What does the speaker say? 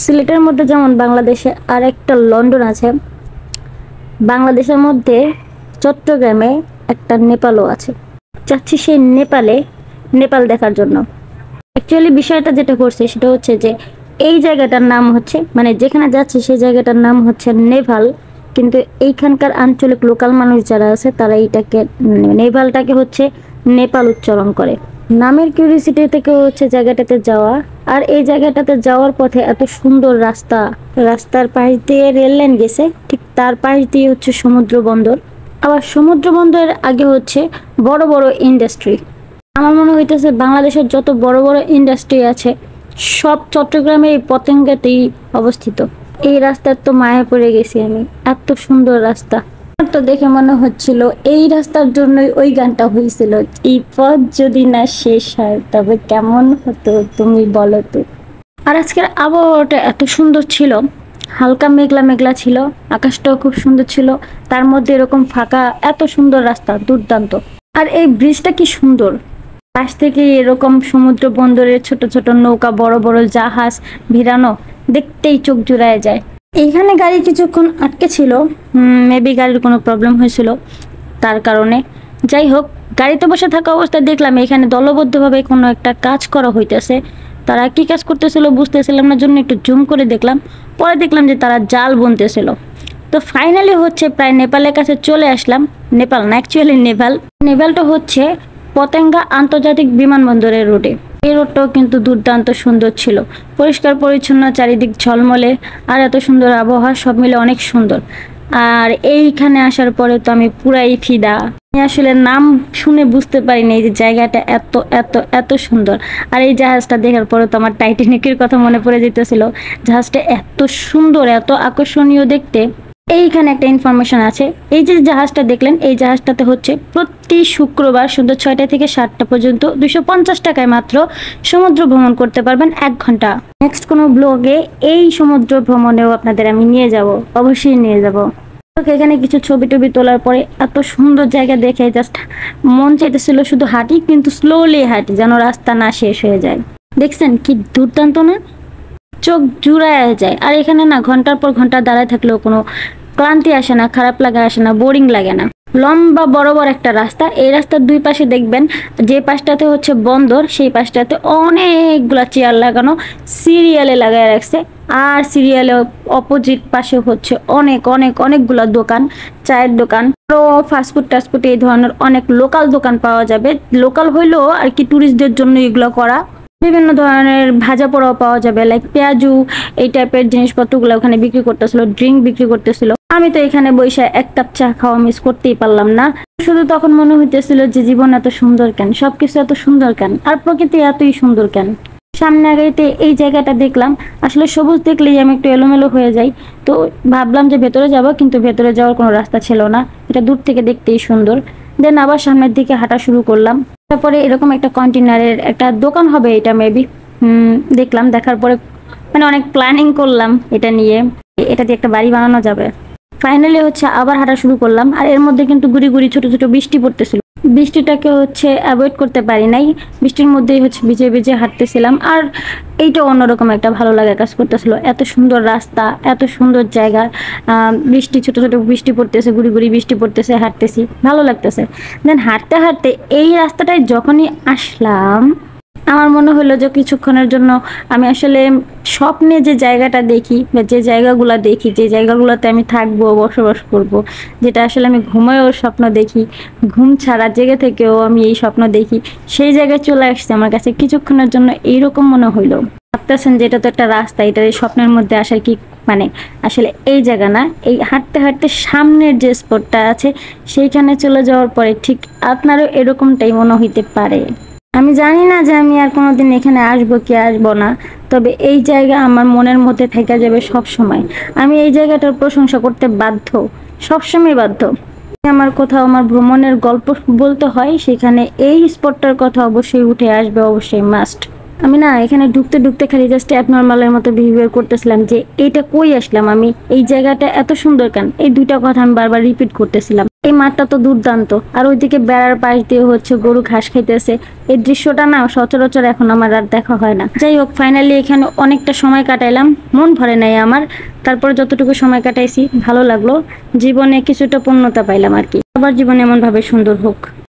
সিলেটের মধ্যে যেমন বাংলাদেশে আরেকটা লন্ডন আছে, বাংলাদেশের মধ্যে চট্টগ্রামে একটা নেপালও আছে। চাচ্ছি সেই নেপাল দেখার জন্য। অ্যাকচুয়ালি বিষয়টা যেটা করছে সেটা হচ্ছে যে এই জায়গাটার নাম হচ্ছে, মানে যেখানে যাচ্ছে সেই জায়গাটার নাম হচ্ছে নেভাল, কিন্তু এইখানকার আঞ্চলিক লোকাল মানুষ যারা আছে তারা এইটাকে নেভালটাকে হচ্ছে নেপাল উচ্চারণ করে। নামের কিউরিসিটি থেকে হচ্ছে জায়গাটাতে যাওয়া। আর এই জায়গাটাতে যাওয়ার পথে এত সুন্দর রাস্তা, রাস্তার পাশ দিয়ে রেল লাইন গেছে, ঠিক তার পাশ দিয়ে হচ্ছে সমুদ্র বন্দর। আবার সমুদ্র বন্দরের আগে হচ্ছে বড় বড় ইন্ডাস্ট্রি। আমার মনে হইতেছে বাংলাদেশের যত বড় বড় ইন্ডাস্ট্রি আছে সব চট্টগ্রামের এই পতেঙ্গাতেই অবস্থিত। এই রাস্তার তো মায়া পড়ে গেছি আমি, এত সুন্দর রাস্তা। তো দেখে মনে হচ্ছিল এই রাস্তার জন্যই ওই গানটা হয়েছিল, এই পথ যদি না শেষ হয় তবে কেমন হতো তুমি বলো তো। আর আজকের আবহাওয়াটা এত সুন্দর ছিল, হালকা মেঘলা মেঘলা ছিল, আকাশটাও খুব সুন্দর ছিল, তার মধ্যে এরকম ফাঁকা, এত সুন্দর রাস্তা, দুর্দান্ত। আর এই ব্রিজটা কি সুন্দর, পাশ থেকে এরকম সমুদ্র বন্দরের ছোট ছোট নৌকা, বড় বড় জাহাজ ভিড়ানো, দেখতেই চোখ জুড়ায় যায়। এইখানে গাড়ি কিছুক্ষণ আটকে ছিল, মেবি গাড়ির কোনো প্রবলেম হয়েছিল তার কারণে। যাই হোক, গাড়িতে বসে থাকা অবস্থায় দেখলাম এখানে দলবদ্ধভাবে কোনো একটা কাজ করা হইতেছে। তারা কি কাজ করতেছিল বুঝতেছিলাম না, জন্য একটু জুম করে দেখলাম। পরে দেখলাম যে তারা জাল বুনতেছিল। তো ফাইনালি হচ্ছে প্রায় নেপালের কাছে চলে আসলাম। নেপাল না, অ্যাকচুয়ালি নেভালটা হচ্ছে পতেঙ্গা আন্তর্জাতিক বিমানবন্দরের রোডে। এই রোডটাও কিন্তু দুর্দান্ত সুন্দর ছিল, পরিষ্কার পরিচ্ছন্ন, চারিদিক ঝলমলে, আর এত সুন্দর আবহাওয়া, সব মিলে অনেক সুন্দর। আর এইখানে আসার পরে তো আমি পুরাই ফিদা। আমি আসলে নাম শুনে বুঝতে পারিনি এই যে জায়গাটা এত এত এত সুন্দর। আর এই জাহাজটা দেখার পরে তো আমার টাইটানিকের কথা মনে পড়ে যেতেছিল। জাহাজটা এত সুন্দর, এত আকর্ষণীয় দেখতে। এইখানে একটা ইনফরমেশন আছে, এই যে জাহাজটা দেখলেন, এই জাহাজটাতে হচ্ছে প্রতি শুক্রবার সন্ধ্যা 6টা থেকে 7টা পর্যন্ত 250 টাকায় মাত্র সমুদ্র ভ্রমণ করতে পারবেন 1 ঘন্টা। নেক্সট কোনো ব্লগে এই সমুদ্র ভ্রমণেও আপনাদের আমি নিয়ে যাব, অবশ্যই নিয়ে যাব। এখানে কিছু ছবি টবি তোলার পরে এত সুন্দর জায়গা দেখে জাস্ট মন চাইতেছিল শুধু হাঁটি, কিন্তু স্লোলি হাঁটি, যেন রাস্তা না শেষ হয়ে যায়। দেখছেন কি দুর্দান্ত না, চোখ জুড়ায় যায়। আর এখানে না ঘন্টার পর ঘন্টা দাঁড়ায় থাকলেও কোনো ক্লান্তি আসে না, খারাপ লাগা আসে না, বোরিং লাগে না। লম্বা বরাবর একটা রাস্তা, এই রাস্তার দুই পাশে দেখবেন যে পাশটাতে হচ্ছে বন্দর, সেই পাশটাতে অনেকগুলা চেয়ার লাগানো, সিরিয়ালে লাগায় রাখছে। আর সিরিয়ালে অপোজিট পাশে হচ্ছে অনেকগুলা দোকান, চায়ের দোকান, আরো ফাস্টফুড টাস্টফুড, এই ধরনের অনেক লোকাল দোকান পাওয়া যাবে। লোকাল হইলেও আর কি ট্যুরিস্টদের জন্য এগুলো করা। বিভিন্ন ধরনের ভাজা পোড়াও পাওয়া যাবে, লাইক পেঁয়াজু, এই টাইপের জিনিসপত্রগুলো ওখানে বিক্রি করতেছিল, ড্রিঙ্ক বিক্রি করতেছিল। আমি তো এখানে বসে 1 কাপ চা খাওয়া মিস করতেই পারলাম না। শুধু তখন মনে হইতেছিল যে জীবন এত সুন্দর কেন, সবকিছু এত সুন্দর কেন, আর প্রকৃতি এতই সুন্দর কেন। সামনে আগাইতে এই জায়গাটা দেখলাম, আসলে সবুজ দেখলেই আমি একটু এলোমেলো হয়ে যাই। তো ভাবলাম যে ভেতরে যাব, কিন্তু ভেতরে যাওয়ার কোনো রাস্তা ছিল না, এটা দূর থেকে দেখতেই সুন্দর। দেন আবার সামনের দিকে হাঁটা শুরু করলাম। তারপরে এরকম একটা কন্টেনারের একটা দোকান হবে, এটা মেবি দেখলাম। দেখার পরে মানে অনেক প্ল্যানিং করলাম এটা নিয়ে, এটা দিয়ে একটা বাড়ি বানানো যাবে। ফাইনালি হচ্ছে আবার হাঁটা শুরু করলাম। আর এর মধ্যে কিন্তু গুড়ি গুড়ি ছোট ছোট বৃষ্টি পড়তেছিল, বৃষ্টিটাকে হচ্ছে অ্যাভয়েড করতে পারি নাই, বৃষ্টির মধ্যেই হচ্ছে ভিজে ভিজে হাঁটতেছিলাম। আর এইটা অন্যরকম একটা ভালো লাগা কাজ করতেছিল, এত সুন্দর রাস্তা, এত সুন্দর জায়গা, বৃষ্টি, ছোট ছোট বৃষ্টি পড়তেছে, গুড়ি গুড়ি বৃষ্টি পড়তেছে, হাঁটতেছি, ভালো লাগতেছে। দেন হাঁটতে হাঁটতে এই রাস্তাটায় যখনই আসলাম, আমার মনে হলো যে কিছুক্ষণের জন্য আমি আসলে স্বপ্নে যে জায়গাটা দেখি বা যে জায়গাগুলো দেখি, যে জায়গাগুলোতে আমি থাকবো, বসবাস করব, যেটা আসলে আমি ঘুমায়ও স্বপ্ন দেখি, ঘুম ছাড়া জেগে থেকেও আমি এই স্বপ্ন দেখি, সেই জায়গায় চলে আসছে আমার কাছে কিছুক্ষণের জন্য। এইরকম মনে হইলো, ভাবতেছেন যে এটা তো একটা রাস্তা, এটা এই স্বপ্নের মধ্যে আসার কি মানে, আসলে এই জায়গা না। এই হাঁটতে হাঁটতে সামনের যে স্পটটা আছে সেইখানে চলে যাওয়ার পরে ঠিক আপনারও এরকমটাই মনে হইতে পারে। আমি জানি না যে আমি আর কোনোদিন এখানে আসবো কি আসবো না, তবে এই জায়গা আমার মনের মধ্যে থেকে যাবে সব সময়। আমি এই জায়গাটার প্রশংসা করতে বাধ্য, সবসময় বাধ্য। আমার কোথাও আমার ভ্রমণের গল্প বলতে হয়, সেখানে এই স্পটটার কথা অবশ্যই উঠে আসবে, অবশ্যই মাস্ট। আমি না এখানে ঢুকতে ঢুকতে খালি জাস্ট অ্যাবনর্মালের মতো বিহেভিয়ার করতেছিলাম যে এইটা কই আসলাম আমি, এই জায়গাটা এত সুন্দর কেন, এই দুইটা কথা আমি বারবার রিপিট করতেছিলাম। এই মাঠটা তো দুর্দান্ত, আর ওইদিকে বেড়ার পাশ দিয়ে হচ্ছে গরু ঘাস খাইতেছে। এই দৃশ্যটা না সচরাচর এখন আমার আর দেখা হয় না। যাই হোক, ফাইনালি এখানে অনেকটা সময় কাটাইলাম, মন ভরে নাই আমার। তারপরে যতটুকু সময় কাটাইছি ভালো লাগলো, জীবনে কিছুটা পূর্ণতা পাইলাম আর কি। সবার জীবনে এমন ভাবে সুন্দর হোক।